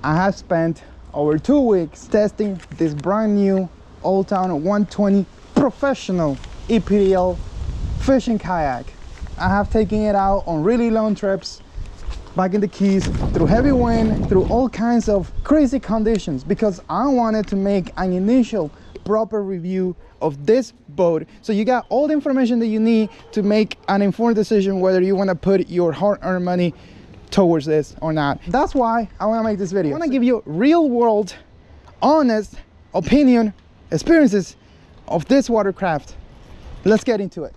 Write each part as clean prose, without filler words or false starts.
I have spent over 2 weeks testing this brand new Old Town 120 professional ePDL fishing kayak. I have taken it out on really long trips back in the Keys, through heavy wind, through all kinds of crazy conditions, because I wanted to make an initial proper review of this boat, so you got all the information that you need to make an informed decision whether you want to put your hard-earned money towards this or not. That's why I want to make this video. I want to give you real world, honest opinion, experiences of this watercraft. Let's get into it.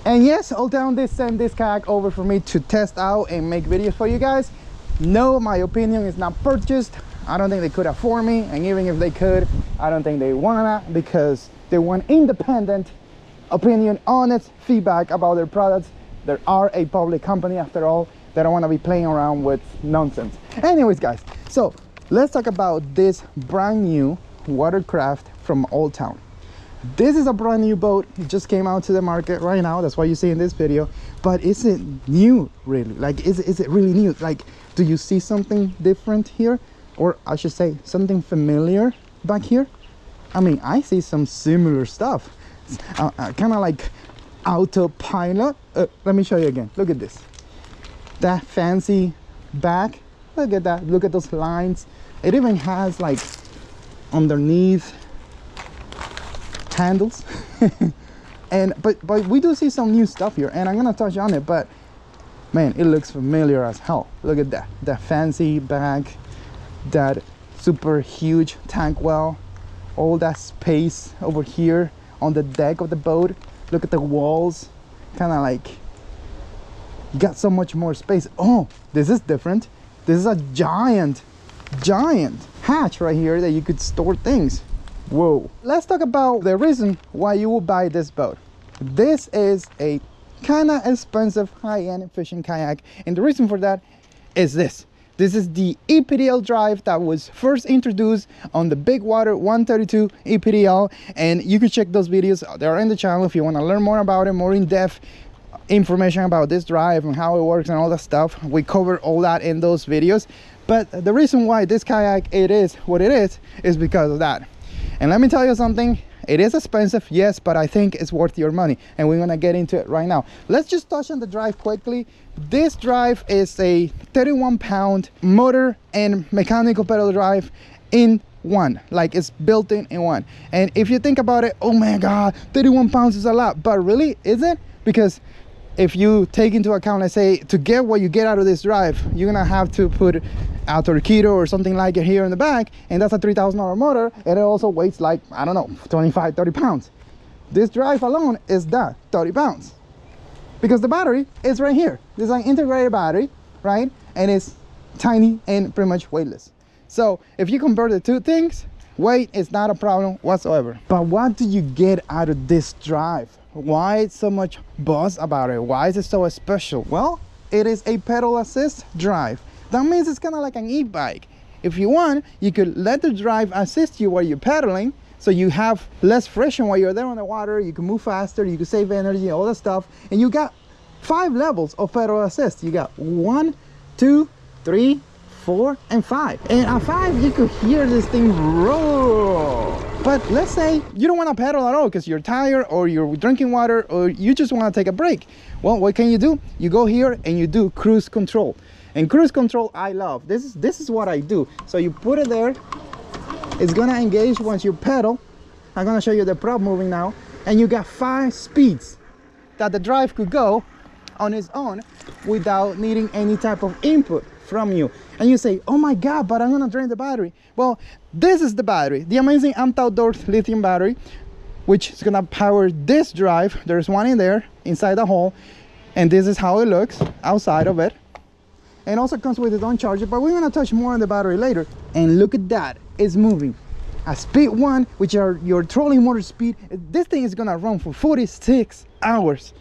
And yes, Old Town did send this kayak over for me to test out and make videos for you guys. No, my opinion is not purchased. I don't think they could afford me, and even if they could, I don't think they wanna, because they want independent opinion, honest feedback about their products. They are a public company after all. They don't want to be playing around with nonsense. Anyways guys, so let's talk about this brand new watercraft from Old Town. This is a brand new boat. It just came out to the market right now. That's why you see in this video. But is it new really? Like, is it really new? Like, do you see something different here? Or I should say something familiar back here? I mean, I see some similar stuff. Kind of like autopilot. Let me show you again. Look at this. That fancy back. Look at that. Look at those lines. It even has like underneath handles. but we do see some new stuff here, and I'm gonna touch on it, but man, it looks familiar as hell. Look at that fancy bag, that super huge tank well, all that space over here on the deck of the boat. Look at the walls, kind of like got so much more space. Oh, this is different. This is a giant hatch right here that you could store things. Whoa. Let's talk about the reason why you will buy this boat. This is a kind of expensive high-end fishing kayak, and the reason for that is this. This is the ePDL drive that was first introduced on the Big Water 132 ePDL, and you can check those videos. They're in the channel if you want to learn more about it, more in-depth information about this drive and how it works and all that stuff. We cover all that in those videos. But the reason why this kayak it is what it is because of that. And let me tell you something, it is expensive, yes, but I think it's worth your money, and we're gonna get into it right now. Let's just touch on the drive quickly. This drive is a 31-pound motor and mechanical pedal drive in one, like it's built in one. And if you think about it, oh my god, 31 pounds is a lot, but really is it? Because if you take into account, let's say, to get what you get out of this drive, you're gonna have to put a Torquedo or something like it here in the back, and that's a $3,000 motor, and it also weighs like, I don't know, 25-30 pounds. This drive alone is that 30 pounds, because the battery is right here. This is an integrated battery, right? And it's tiny and pretty much weightless. So if you convert the two things, weight is not a problem whatsoever. But what do you get out of this drive? Why is so much buzz about it? Why is it so special? Well, it is a pedal assist drive. That means it's kind of like an e-bike. If you want, you could let the drive assist you while you're pedaling, so you have less friction while you're there on the water. You can move faster, you can save energy, all that stuff. And you got 5 levels of pedal assist. You got 1, 2, 3, 4, and 5. And at 5, you could hear this thing roar. But let's say you don't want to pedal at all because you're tired, or you're drinking water, or you just want to take a break. Well, what can you do? You go here and you do cruise control. And cruise control, I love. This is what I do. So you put it there. It's gonna engage once you pedal. I'm gonna show you the prop moving now. And you got 5 speeds that the drive could go on its own without needing any type of input from you. And you say, oh my god, but I'm gonna drain the battery. Well, this is the battery, the amazing Outdoors lithium battery, which is gonna power this drive. There's one in there inside the hole, and this is how it looks outside of it. And also comes with its own charger, but we're gonna touch more on the battery later. And look at that, it's moving at speed 1, which are your trolling motor speed. This thing is gonna run for 46 hours,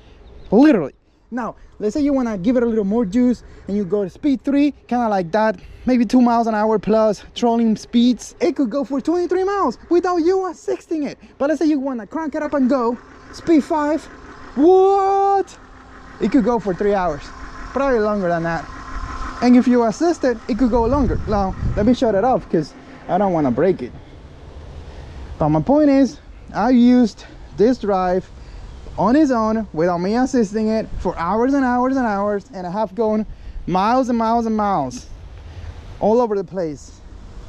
literally. Now, let's say you wanna give it a little more juice and you go to speed 3, kind of like that, maybe 2 miles an hour plus trolling speeds. It could go for 23 miles without you assisting it. But let's say you wanna crank it up and go speed 5, what? It could go for 3 hours, probably longer than that. And if you assist it, it could go longer. Now, let me shut it off because I don't want to break it. But my point is, I used this drive on its own without me assisting it for hours and hours and hours, and I have gone miles and miles and miles all over the place.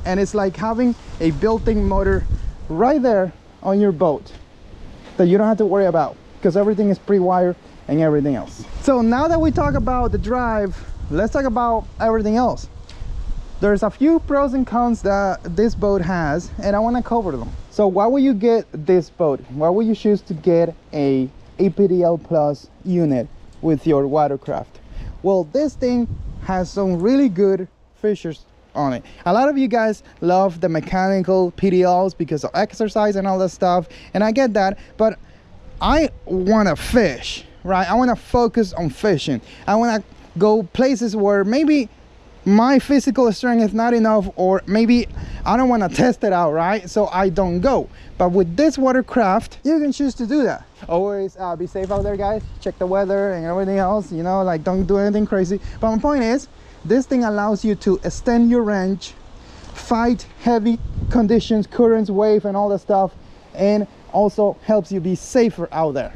And it's like having a built-in motor right there on your boat that you don't have to worry about because everything is pre-wired and everything else. So now that we talk about the drive, let's talk about everything else. There's a few pros and cons that this boat has, and I want to cover them. So why would you get this boat? Why would you choose to get a ePDL Plus unit with your watercraft? Well, this thing has some really good features on it. A lot of you guys love the mechanical PDLs because of exercise and all that stuff, and I get that, but I want to fish, right? I want to focus on fishing. I want to go places where maybe my physical strength is not enough, or maybe I don't want to test it out, right? So I don't go. But with this watercraft, you can choose to do that. Always be safe out there, guys. Check the weather and everything else, you know, like don't do anything crazy. But my point is, this thing allows you to extend your range, fight heavy conditions, currents, wave, and all that stuff, and also helps you be safer out there.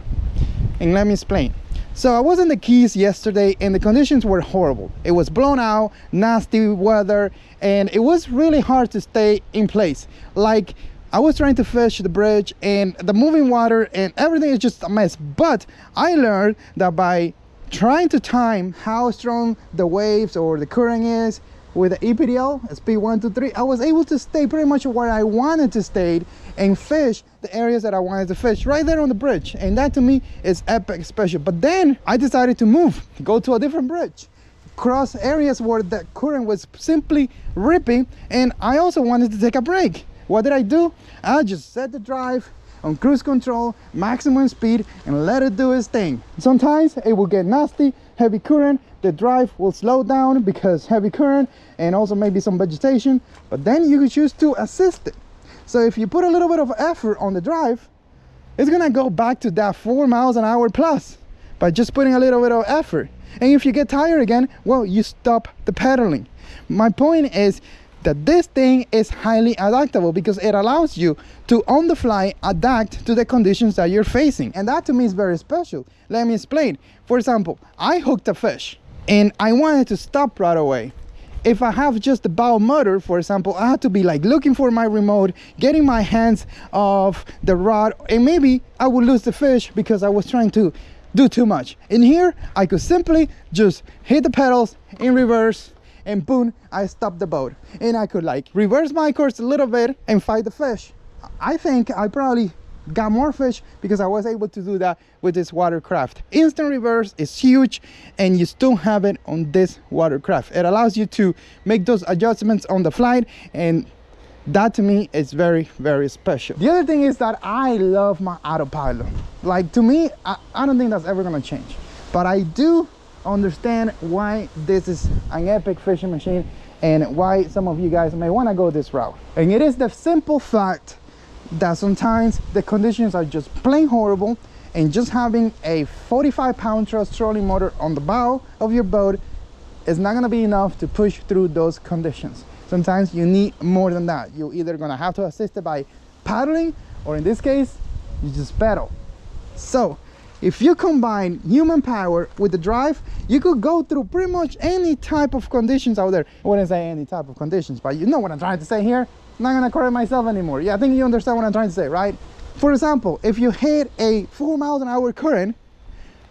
And let me explain. So I was in the Keys yesterday and the conditions were horrible. It was blown out, nasty weather, and it was really hard to stay in place. Like, I was trying to fish the bridge and the moving water and everything is just a mess. But I learned that by trying to time how strong the waves or the current is with the ePDL, speed 1, 2, 3, I was able to stay pretty much where I wanted to stay and fish the areas that I wanted to fish right there on the bridge. And that to me is epic special. But then I decided to move, go to a different bridge, cross areas where the current was simply ripping, and I also wanted to take a break. What did I do? I just set the drive on cruise control, maximum speed, and let it do its thing. Sometimes it will get nasty, heavy current, the drive will slow down because heavy current and also maybe some vegetation, but then you can choose to assist it. So if you put a little bit of effort on the drive, it's gonna go back to that 4 miles an hour plus by just putting a little bit of effort. And if you get tired again, well, you stop the pedaling. My point is that this thing is highly adaptable because it allows you to on the fly adapt to the conditions that you're facing, and that to me is very special. Let me explain. For example, I hooked a fish and I wanted to stop right away. If I have just the bow motor, for example, I had to be like looking for my remote, getting my hands off the rod, and maybe I would lose the fish because I was trying to do too much. In here, I could simply just hit the pedals in reverse, and boom, I stopped the boat. And I could like reverse my course a little bit and fight the fish. I think I probably got more fish because I was able to do that with this watercraft. Instant reverse is huge, and you still have it on this watercraft. It allows you to make those adjustments on the flight, and that to me is very, very special. The other thing is that I love my autopilot. Like, to me, I don't think that's ever gonna change, but I do understand why this is an epic fishing machine and why some of you guys may want to go this route. And it is the simple fact that sometimes the conditions are just plain horrible, and just having a 45-pound thrust trolling motor on the bow of your boat is not going to be enough to push through those conditions. Sometimes you need more than that. You're either going to have to assist it by paddling, or in this case, you just pedal. So if you combine human power with the drive, you could go through pretty much any type of conditions out there. I wouldn't say any type of conditions, but you know what I'm trying to say here. I'm not gonna correct myself anymore. Yeah, I think you understand what I'm trying to say, right? For example, if you hit a 4 miles an hour current,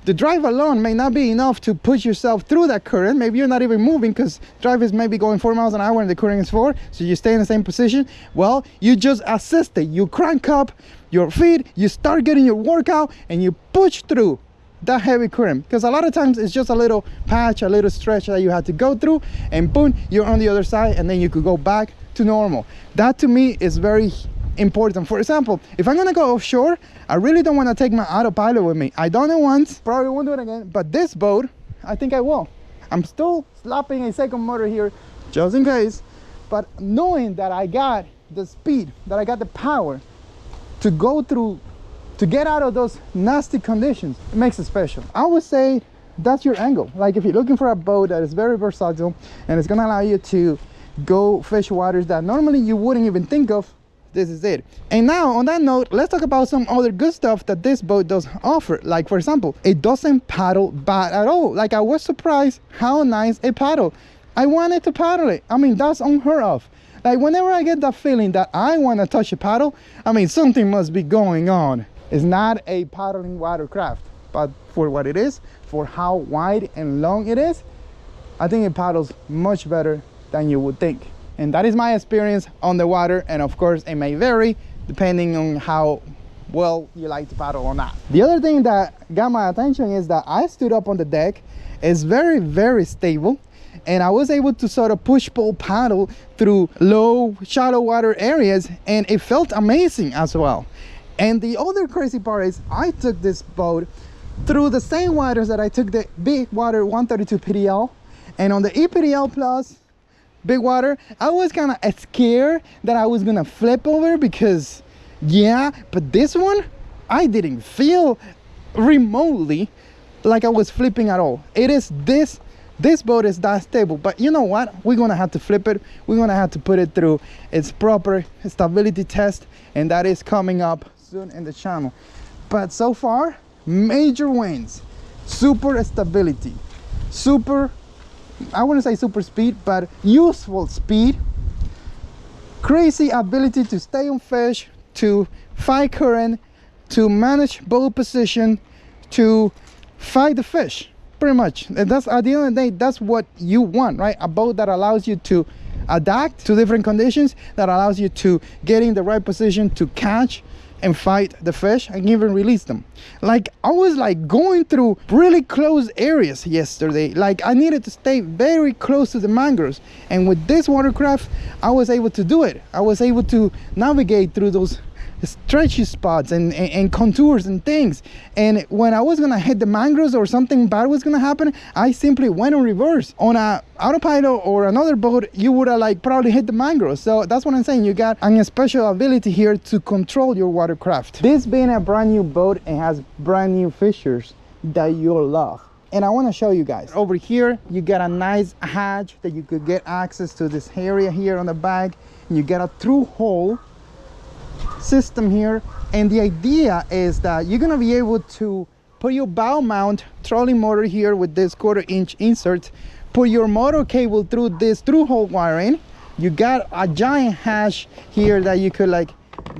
the drive alone may not be enough to push yourself through that current. Maybe you're not even moving because drive is maybe going 4 miles an hour and the current is 4, so you stay in the same position. Well, you just assist it. You crank up your feet, you start getting your workout, and you push through that heavy current, because a lot of times it's just a little patch, a little stretch that you had to go through, and boom, you're on the other side, and then you could go back to normal. That to me is very important. For example, if I'm gonna go offshore, I really don't want to take my autopilot with me. I done it once, probably won't do it again, but this boat, I think I will. I'm still slapping a second motor here just in case, but knowing that I got the speed, that I got the power to go through, to get out of those nasty conditions, it makes it special. I would say that's your angle. Like if you're looking for a boat that is very versatile and it's gonna allow you to go fish waters that normally you wouldn't even think of, this is it. And now on that note, let's talk about some other good stuff that this boat does offer. Like for example, it doesn't paddle bad at all. Like I was surprised how nice it paddled. I wanted to paddle it. I mean, that's unheard of. Like whenever I get that feeling that I want to touch a paddle, I mean, something must be going on. It's not a paddling watercraft, but for what it is, for how wide and long it is, I think it paddles much better than you would think. And that is my experience on the water, and of course it may vary depending on how well you like to paddle or not. The other thing that got my attention is that I stood up on the deck. It's very, very stable, and I was able to sort of push-pull paddle through low, shallow water areas, and it felt amazing as well. And the other crazy part is I took this boat through the same waters that I took the big water 132 PDL, and on the ePDL Plus big water, I was kind of scared that I was gonna flip over, because yeah, but this one I didn't feel remotely like I was flipping at all. It is this boat is that stable, but you know what, we're gonna have to flip it. We're gonna have to put it through its proper stability test, and that is coming up soon in the channel. But so far, major wins, super stability, super, I wouldn't say super speed, but useful speed, crazy ability to stay on fish, to fight current, to manage boat position, to fight the fish, pretty much. And that's, at the end of the day, that's what you want, right? A boat that allows you to adapt to different conditions, that allows you to get in the right position to catch and fight the fish and even release them. Like I was like going through really close areas yesterday. Like I needed to stay very close to the mangroves, and with this watercraft I was able to do it. I was able to navigate through those stretchy spots and contours and things, and when I was gonna hit the mangroves or something bad was gonna happen, I simply went on reverse. On a autopilot or another boat, you would have like probably hit the mangroves. So that's what I'm saying, you got a special ability here to control your watercraft. This being a brand new boat, it has brand new features that you'll love, and I want to show you guys. Over here you got a nice hatch that you could get access to this area here on the back, and you got a through hole system here, and the idea is that you're gonna be able to put your bow mount trolling motor here with this 1/4 inch insert, put your motor cable through this through hole wiring. You got a giant hatch here that you could like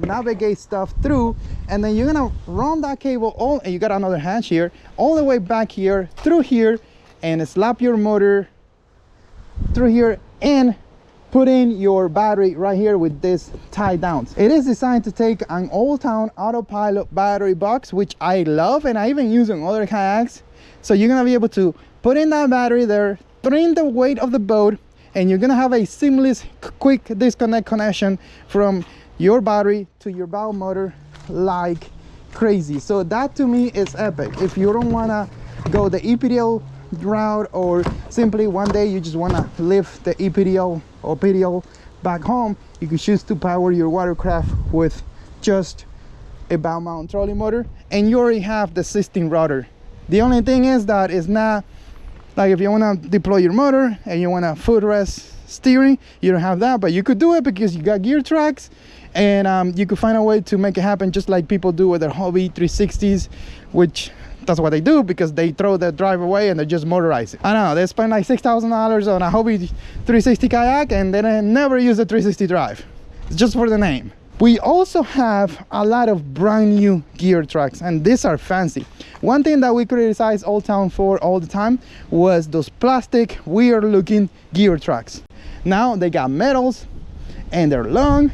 navigate stuff through, and then you're gonna run that cable all, and you got another hatch here all the way back here through here, and slap your motor through here and put in your battery right here with this tie down. It is designed to take an Old Town autopilot battery box, which I love, and I even use on other kayaks. So you're gonna be able to put in that battery there, train the weight of the boat, and you're gonna have a seamless quick disconnect connection from your battery to your bow motor like crazy. So that to me is epic. If you don't want to go the ePDL route, or simply one day you just want to lift the ePDL or PDL back home, you can choose to power your watercraft with just a bow mount trolling motor, and you already have the assisting rudder. The only thing is that it's not like if you want to deploy your motor and you want to footrest steering, you don't have that, but you could do it because you got gear tracks, and you could find a way to make it happen just like people do with their Hobie 360s, which that's what they do, because they throw the drive away and they just motorize it. I don't know, they spend like $6,000 on a Hobie 360 kayak and they never use the 360 drive. It's just for the name. We also have a lot of brand new gear tracks, and these are fancy. One thing that we criticize Old Town for all the time was those plastic, weird looking gear tracks. Now they got metals, and they're long,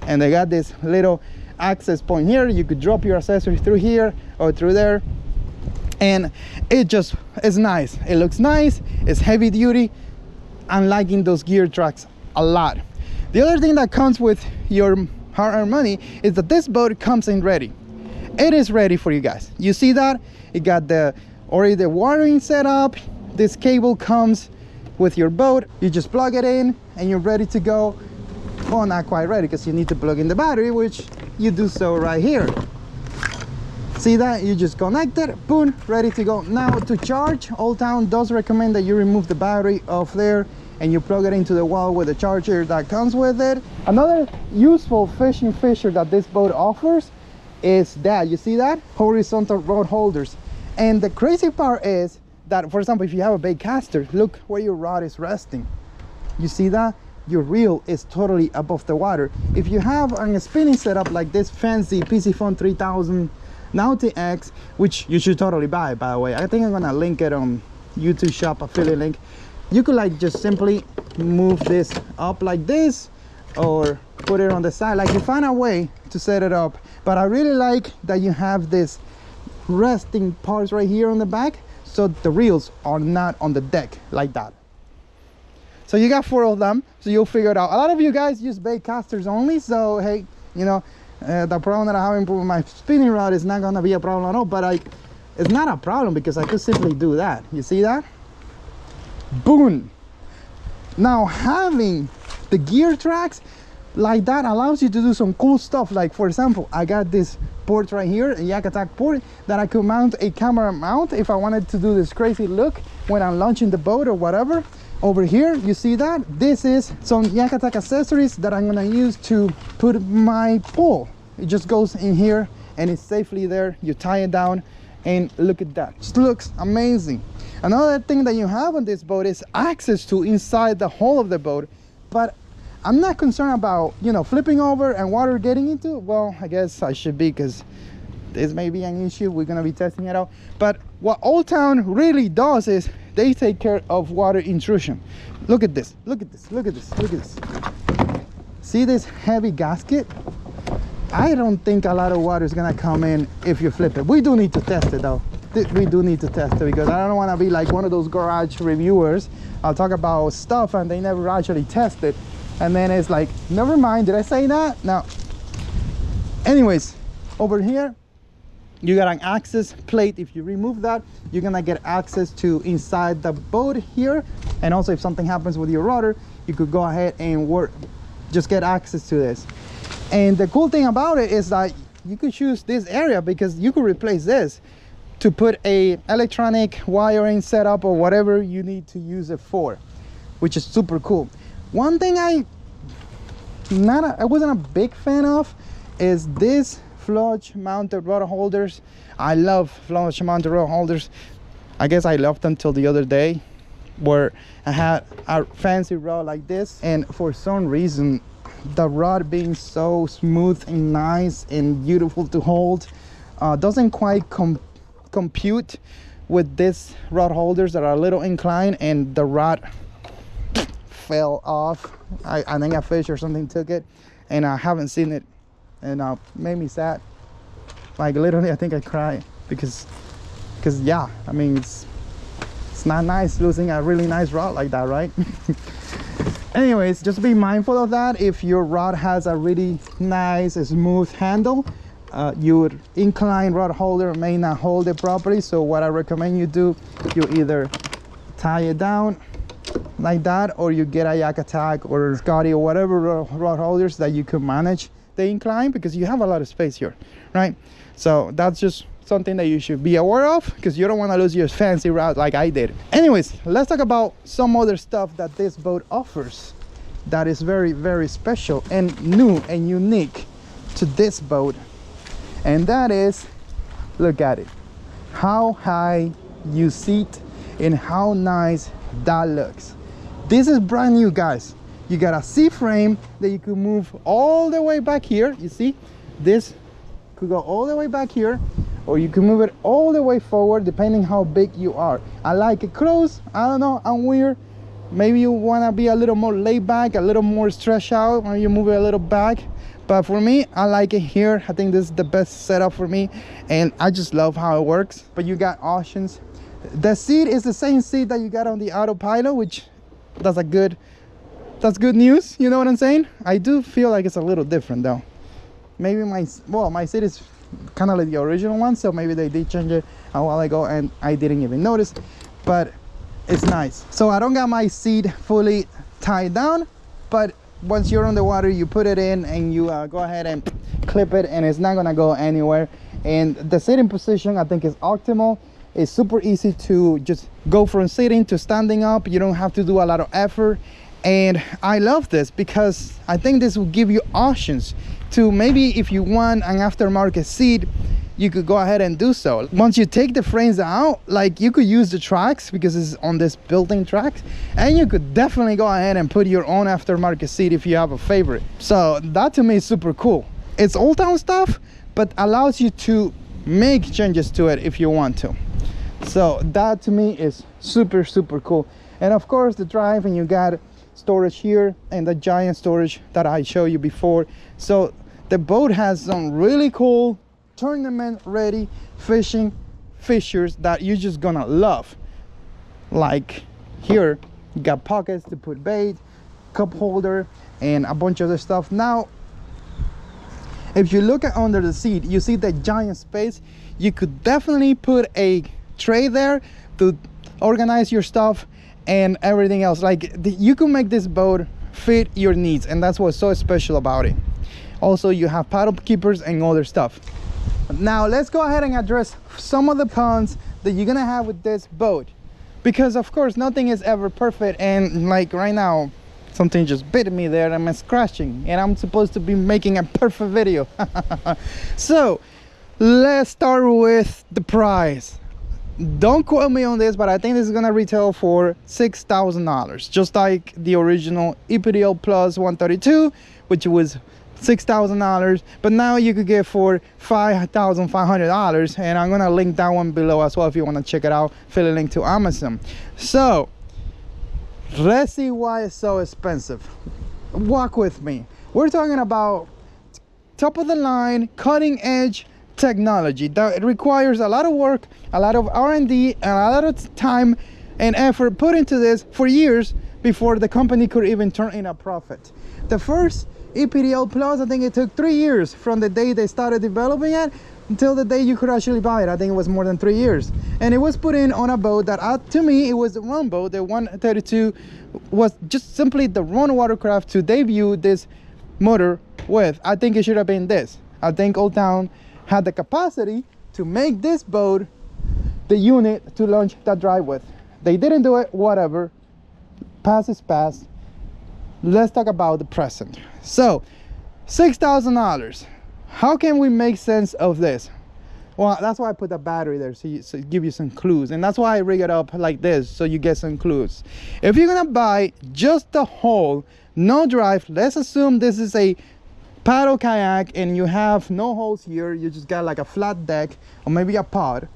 and they got this little access point here. You could drop your accessories through here or through there, and it just is nice. It looks nice, it's heavy duty. I'm liking those gear tracks a lot. The other thing that comes with your hard-earned money is that this boat comes in ready. It is ready for you guys. You see that? It got already the wiring set up. This cable comes with your boat. You just plug it in and you're ready to go. Well, not quite ready, because you need to plug in the battery, which you do so right here. See that? You just connect it, boom, ready to go. Now to charge, Old Town does recommend that you remove the battery off there and you plug it into the wall with the charger that comes with it. Another useful fishing feature that this boat offers is that, you see that? Horizontal rod holders. And the crazy part is that, for example, if you have a bait caster, look where your rod is resting. You see that? Your reel is totally above the water. If you have a spinning setup like this fancy PC Phone 3000 Naughty X, which you should totally buy, by the way. I think I'm gonna link it on YouTube shop affiliate link. You could like just simply move this up like this or put it on the side, like you find a way to set it up. But I really like that you have this resting parts right here on the back, so the reels are not on the deck like that. So you got 4 of them, so you'll figure it out. A lot of you guys use bait casters only, so hey, you know, the problem that I'm having with my spinning rod is not gonna be a problem at all. But it's not a problem because I could simply do that. You see that? Boom. Now having the gear tracks like that allows you to do some cool stuff. Like for example, I got this port right here, a Yak Attack port, that I could mount a camera mount if I wanted to do this crazy look when I'm launching the boat or whatever. Over here, you see that? This is some Yak Attack accessories that I'm gonna use to put my pole. It just goes in here and it's safely there. You tie it down and look at that. Just looks amazing. Another thing that you have on this boat is access to inside the hull of the boat. But I'm not concerned about, you know, flipping over and water getting into it. Well, I guess I should be, because this may be an issue. We're gonna be testing it out. But what Old Town really does is they take care of water intrusion. Look at this, look at this, look at this, look at this. See this heavy gasket? I don't think a lot of water is gonna come in if you flip it. We do need to test it though. We do need to test it, because I don't want to be like one of those garage reviewers. I'll talk about stuff and they never actually test it, and then it's like, never mind, did I say that? No. Anyways, over here you got an access plate. If you remove that, you're gonna get access to inside the boat here. And also if something happens with your rudder, you could go ahead and just get access to this. And the cool thing about it is that you could choose this area, because you could replace this to put a electronic wiring setup or whatever you need to use it for, which is super cool. One thing I wasn't a big fan of is this flush mounted rod holders. I love flush mounted rod holders. I guess I loved them till the other day, where I had a fancy rod like this, and for some reason the rod being so smooth and nice and beautiful to hold doesn't quite compute with this rod holders that are a little inclined, and the rod fell off. I think a fish or something took it, and I haven't seen it, and made me sad. Like literally I think I cried, because yeah, I mean it's not nice losing a really nice rod like that, right? Anyways, just be mindful of that. If your rod has a really nice smooth handle, your inclined rod holder may not hold it properly. So what I recommend you do, you either tie it down like that, or you get a Yak Attack or Scotty or whatever rod holders that you can manage the incline, because you have a lot of space here, right? So that's just something that you should be aware of, because you don't want to lose your fancy rod like I did. Anyways, let's talk about some other stuff that this boat offers that is very, very special and new and unique to this boat. And that is, look at it, how high you sit and how nice that looks. This is brand new, guys. You got a C-frame that you could move all the way back here. You see, this could go all the way back here, or you can move it all the way forward depending how big you are. I like it close. I don't know, I'm weird. Maybe you want to be a little more laid back, a little more stretched out when you move it a little back. But for me, I like it here. I think this is the best setup for me, and I just love how it works. But you got options. The seat is the same seat that you got on the autopilot, which that's good news, you know what I'm saying? I do feel like it's a little different though. Maybe my seat is kind of like the original one, so maybe they did change it a while ago and I didn't even notice, but it's nice. So I don't got my seat fully tied down, but once you're on the water, you put it in and you go ahead and clip it and it's not gonna go anywhere. And the sitting position I think is optimal. It's super easy to just go from sitting to standing up. You don't have to do a lot of effort. And I love this because I think this will give you options to, maybe if you want an aftermarket seat, you could go ahead and do so. Once you take the frames out, like, you could use the tracks because it's on this built-in tracks, and you could definitely go ahead and put your own aftermarket seat if you have a favorite. So that to me is super cool. It's Old Town stuff, but allows you to make changes to it if you want to. So that to me is super cool. And of course the drive, and you got storage here and the giant storage that I showed you before. So the boat has some really cool tournament ready fishing features that you're just gonna love. Like here you got pockets to put bait, cup holder, and a bunch of other stuff. Now if you look at under the seat, you see that giant space. You could definitely put a tray there to organize your stuff and everything else. Like, you can make this boat fit your needs, and that's what's so special about it. Also, you have paddle keepers and other stuff. Now let's go ahead and address some of the cons that you're gonna have with this boat, because of course nothing is ever perfect. And like right now, something just bit me there and I'm scratching, and I'm supposed to be making a perfect video. So let's start with the price. Don't quote me on this, but I think this is gonna retail for $6,000, just like the original ePDL Plus 132, which was $6,000, but now you could get for $5,500, and I'm gonna link that one below as well if you want to check it out. Fill a link to Amazon. So let's see why it's so expensive. Walk with me. We're talking about top of the line, cutting edge technology that requires a lot of work, a lot of R&D, and a lot of time and effort put into this for years before the company could even turn in a profit. The first ePDL Plus, I think it took 3 years from the day they started developing it until the day you could actually buy it. I think it was more than 3 years, and it was put in on a boat that to me it was the wrong boat. The 132 was just simply the wrong watercraft to debut this motor with. I think it should have been this. I think Old Town had the capacity to make this boat the unit to launch that drive with. They didn't do it. Whatever, past is past. Let's talk about the present. So $6,000, how can we make sense of this? Well, that's why I put the battery there, so give you some clues, and that's why I rig it up like this, so you get some clues. If you're gonna buy just the hull, no drive, let's assume this is a paddle kayak and you have no holes here, you just got like a flat deck or maybe a pod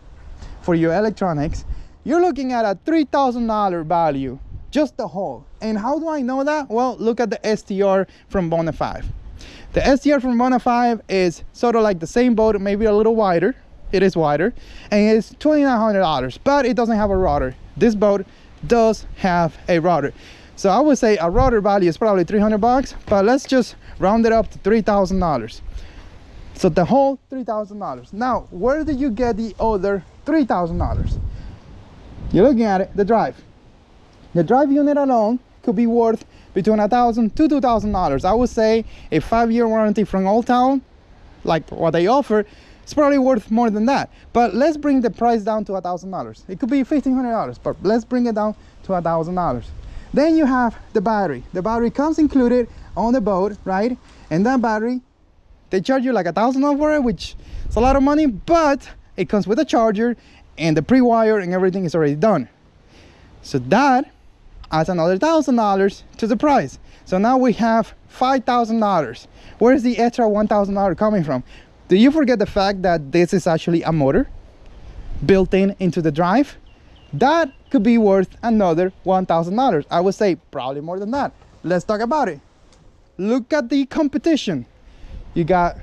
for your electronics, you're looking at a $3,000 value, just the hull. And how do I know that? Well, look at the STR from Bona 5. The STR from Bona 5 is sort of like the same boat, maybe a little wider. It is wider, and it's $2,900, but it doesn't have a rudder. This boat does have a rudder, so I would say a rudder value is probably $300, but let's just round it up to $3,000. So the whole $3,000. Now, where did you get the other $3,000? You're looking at it, the drive. The drive unit alone could be worth between $1,000 to $2,000. I would say a 5-year warranty from Old Town, like what they offer, it's probably worth more than that. But let's bring the price down to $1,000. It could be $1,500, but let's bring it down to $1,000. Then you have the battery. The battery comes included on the boat, right? And that battery, they charge you like $1,000 for it, which is a lot of money, but it comes with a charger and the pre-wire and everything is already done. So that adds another $1,000 to the price. So now we have $5,000. Where's the extra $1,000 coming from? Do you forget the fact that this is actually a motor built into the drive? That could be worth another $1,000. I would say probably more than that. Let's talk about it. Look at the competition. You got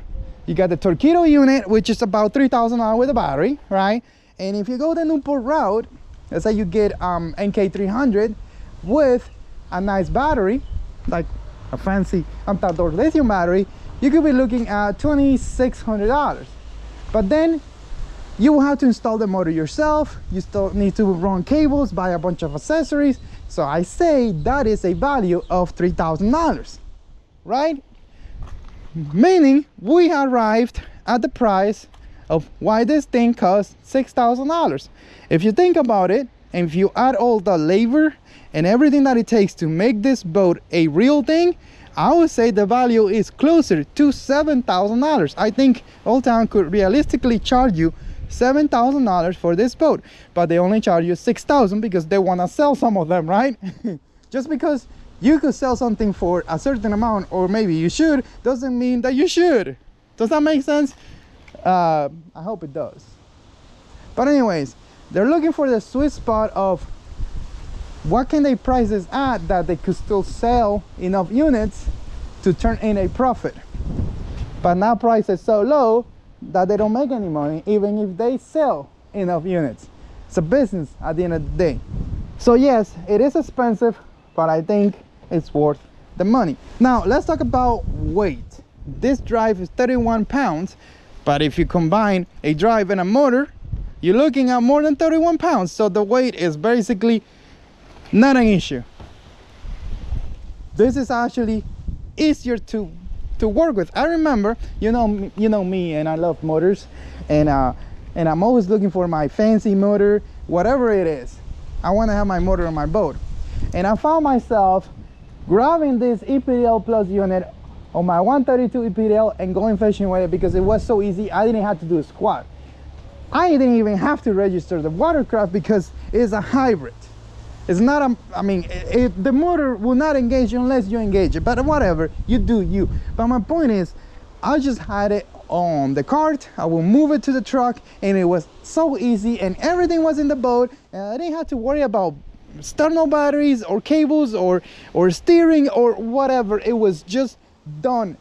the Torpedo unit, which is about $3,000 with a battery, right? And if you go the Newport route, let's say you get NK300 with a nice battery, like a fancy outdoor lithium battery, you could be looking at $2,600. But then you will have to install the motor yourself. You still need to run cables, buy a bunch of accessories. So I say that is a value of $3,000, right? Meaning we arrived at the price of why this thing costs $6,000. If you think about it, and if you add all the labor and everything that it takes to make this boat a real thing, I would say the value is closer to $7,000. I think Old Town could realistically charge you $7,000 for this boat, but they only charge you $6,000 because they want to sell some of them, right? Just because you could sell something for a certain amount, or maybe you should, doesn't mean that you should. Does that make sense? I hope it does. But anyways, they're looking for the sweet spot of what can they price this at that they could still sell enough units to turn in a profit. But now price is so low that they don't make any money even if they sell enough units. It's a business at the end of the day. So yes, it is expensive, but I think it's worth the money. Now let's talk about weight. This drive is 31 pounds, but if you combine a drive and a motor, you're looking at more than 31 pounds. So the weight is basically not an issue. This is actually easier to work with. I remember, you know me, and I love motors, and I'm always looking for my fancy motor, whatever it is. I want to have my motor on my boat, and I found myself grabbing this ePDL Plus unit on my 132 ePDL and going fishing with it because it was so easy. I didn't have to do a squat. I didn't even have to register the watercraft because it's a hybrid. It's not a, I mean, the motor will not engage you unless you engage it, but whatever, you do you. But my point is, I just had it on the cart, I will move it to the truck, and it was so easy, and everything was in the boat, and I didn't have to worry about external batteries or cables or steering or whatever. It was just done.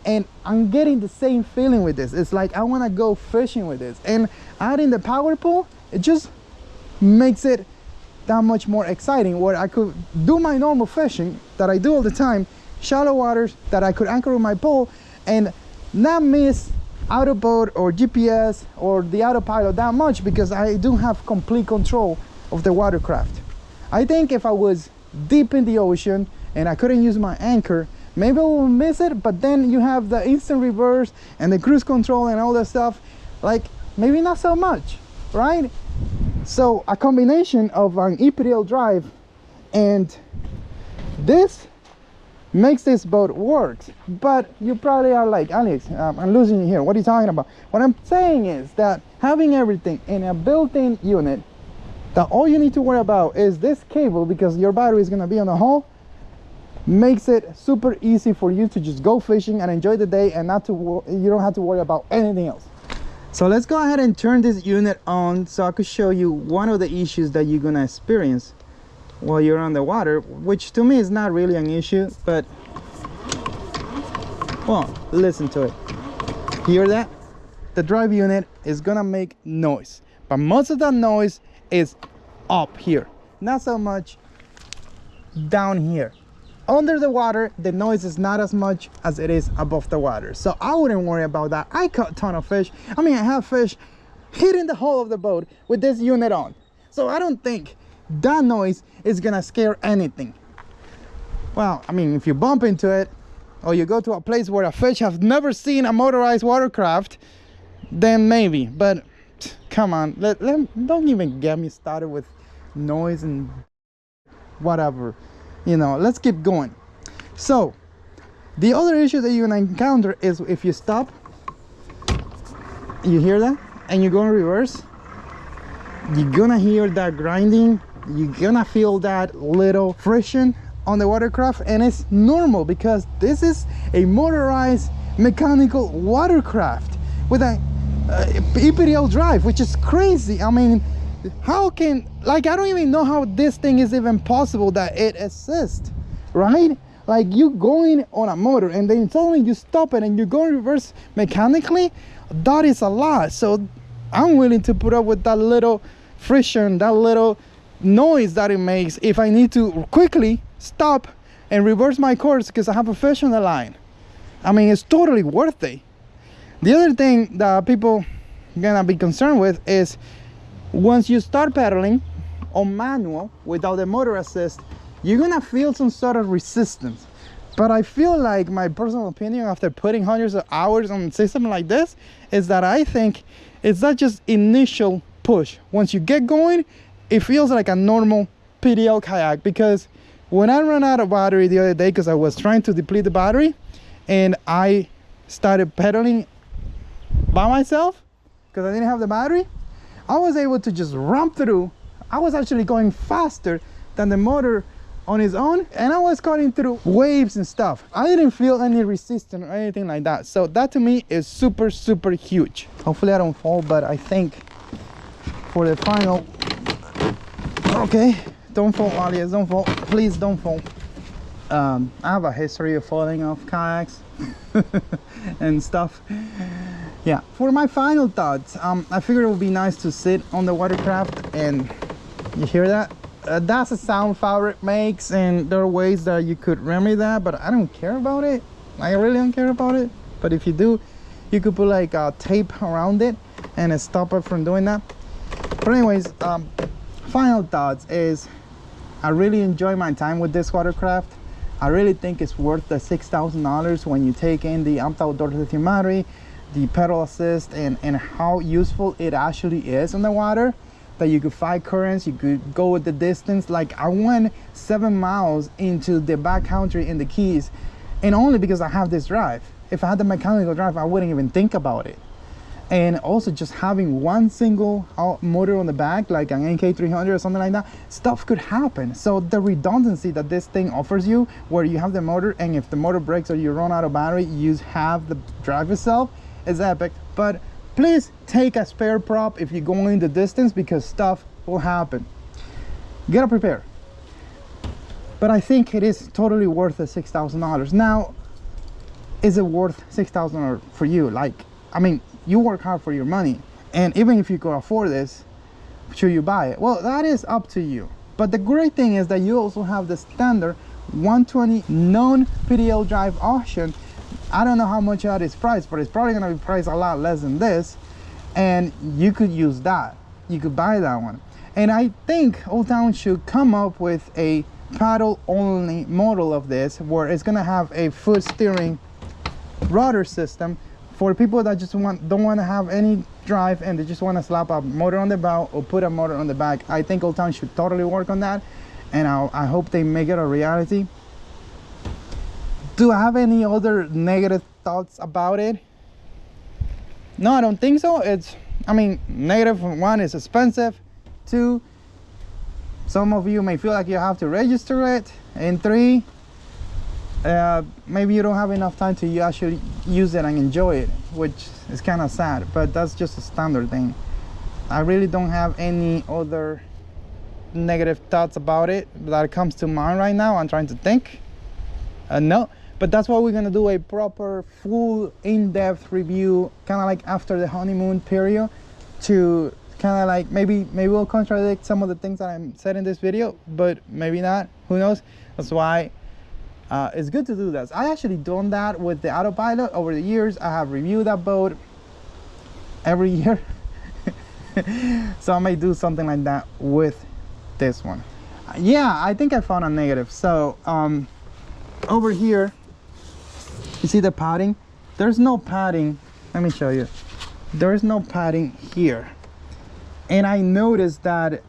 And I'm getting the same feeling with this. It's like I want to go fishing with this, and adding the power pole, it just makes it that much more exciting, where I could do my normal fishing that I do all the time, shallow waters that I could anchor with my pole and not miss autoboat or GPS or the autopilot that much, because I do have complete control of the watercraft. I think if I was deep in the ocean and I couldn't use my anchor, maybe I will miss it, but then you have the instant reverse and the cruise control and all that stuff, like maybe not so much, right? So a combination of an ePDL drive and this makes this boat work. But you probably are like, Alex, I'm losing you here, what are you talking about? What I'm saying is that having everything in a built-in unit, that all you need to worry about is this cable, because your battery is going to be on the hull, makes it super easy for you to just go fishing and enjoy the day, and you don't have to worry about anything else. So let's go ahead and turn this unit on so I could show you one of the issues that you're gonna experience while you're on the water, which to me is not really an issue, but well, listen to it. Hear that? The drive unit is gonna make noise, but most of that noise is up here, not so much down here. Under the water, the noise is not as much as it is above the water, so I wouldn't worry about that. I caught a ton of fish. I mean, I have fish hitting the hull of the boat with this unit on, so I don't think that noise is gonna scare anything. Well, I mean, if you bump into it or you go to a place where a fish has never seen a motorized watercraft, then maybe, but come on, don't even get me started with noise and whatever. You know, let's keep going. So the other issue that you're gonna encounter is if you stop, you hear that, and you go in reverse, you're gonna hear that grinding, you're gonna feel that little friction on the watercraft, and it's normal because this is a motorized mechanical watercraft with a ePDL drive, which is crazy. I mean, how can, like, I don't even know how this thing is even possible that it exists, right? Like, you going on a motor and then suddenly you stop it and you go in reverse mechanically, that is a lot. So I'm willing to put up with that little friction, that little noise that it makes if I need to quickly stop and reverse my course because I have a fish on the line. I mean, it's totally worth it. The other thing that people gonna be concerned with is once you start pedaling on manual without the motor assist, you're gonna feel some sort of resistance. But I feel like my personal opinion after putting hundreds of hours on a system like this is that I think it's not just initial push. Once you get going, it feels like a normal PDL kayak, because when I ran out of battery the other day, because I was trying to deplete the battery and I started pedaling by myself because I didn't have the battery, I was able to just ramp through. I was actually going faster than the motor on its own, and I was cutting through waves and stuff. I didn't feel any resistance or anything like that. So that to me is super, super huge. Hopefully I don't fall, but I think for the final, okay, don't fall, Aliex, don't fall, please don't fall. I have a history of falling off kayaks and stuff. Yeah, for my final thoughts, I figured it would be nice to sit on the watercraft, and you hear that? That's a sound fabric makes, and there are ways that you could remedy that, but I don't care about it. I really don't care about it. But if you do, you could put like tape around it and stop it from doing that. But anyways, final thoughts is I really enjoy my time with this watercraft. I really think it's worth the $6,000 when you take in the outdoor lithium battery, the pedal assist, and how useful it actually is on the water. That you could fight currents, you could go with the distance. Like I went 7 miles into the backcountry in the Keys, and only because I have this drive. If I had the mechanical drive, I wouldn't even think about it. And also just having one single motor on the back, like an NK300 or something like that, stuff could happen. So the redundancy that this thing offers you, where you have the motor, and if the motor breaks or you run out of battery, you have the drive itself, is epic. But please take a spare prop if you're going the distance, because stuff will happen. Get prepared. But I think it is totally worth the $6,000. Now, is it worth $6,000 for you? Like, I mean, you work hard for your money, and even if you can afford this, should you buy it? Well, that is up to you. But the great thing is that you also have the standard 120 non-PDL drive option. I don't know how much that is priced, but it's probably going to be priced a lot less than this, and you could use that. You could buy that one. And I think Old Town should come up with a paddle only model of this, where it's going to have a foot steering rudder system for people that just don't want to have any drive, and they just want to slap a motor on the bow or put a motor on the back. I think Old Town should totally work on that, and I hope they make it a reality. Do I have any other negative thoughts about it? No, I don't think so. I mean, negative one, is expensive. 2, some of you may feel like you have to register it. And 3, maybe you don't have enough time to actually use it and enjoy it, which is kind of sad, but that's just a standard thing. I really don't have any other negative thoughts about it that comes to mind right now. I'm trying to think. No. But that's why we're gonna do a proper, full, in-depth review, kind of like after the honeymoon period, to kind of like maybe we'll contradict some of the things that I said in this video, but maybe not. Who knows? That's why it's good to do this. I actually done that with the autopilot over the years. I have reviewed that boat every year, so I may do something like that with this one. Yeah, I think I found a negative. So over here, you see the padding? There's no padding. Let me show you. There's no padding here, and I noticed that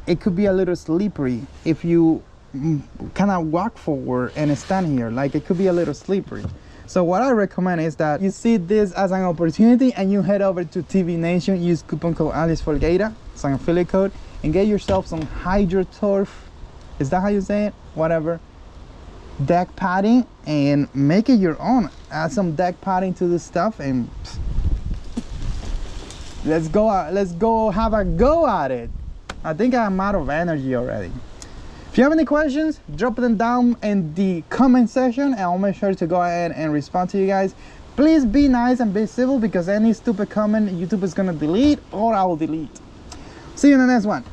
it could be a little slippery if you kind of walk forward and stand here. Like, it could be a little slippery. So what I recommend is that you see this as an opportunity and you head over to TV Nation, use coupon code Aliex Folgueira, it's an affiliate code, and get yourself some Hydro Turf, is that how you say it? Whatever, deck padding, and make it your own. Add some deck padding to this stuff, and let's go have a go at it. I think I'm out of energy already. If you have any questions, drop them down in the comment section, and I'll make sure to go ahead and respond to you guys. Please be nice and be civil, because any stupid comment YouTube is gonna delete, or I will delete. See you in the next one.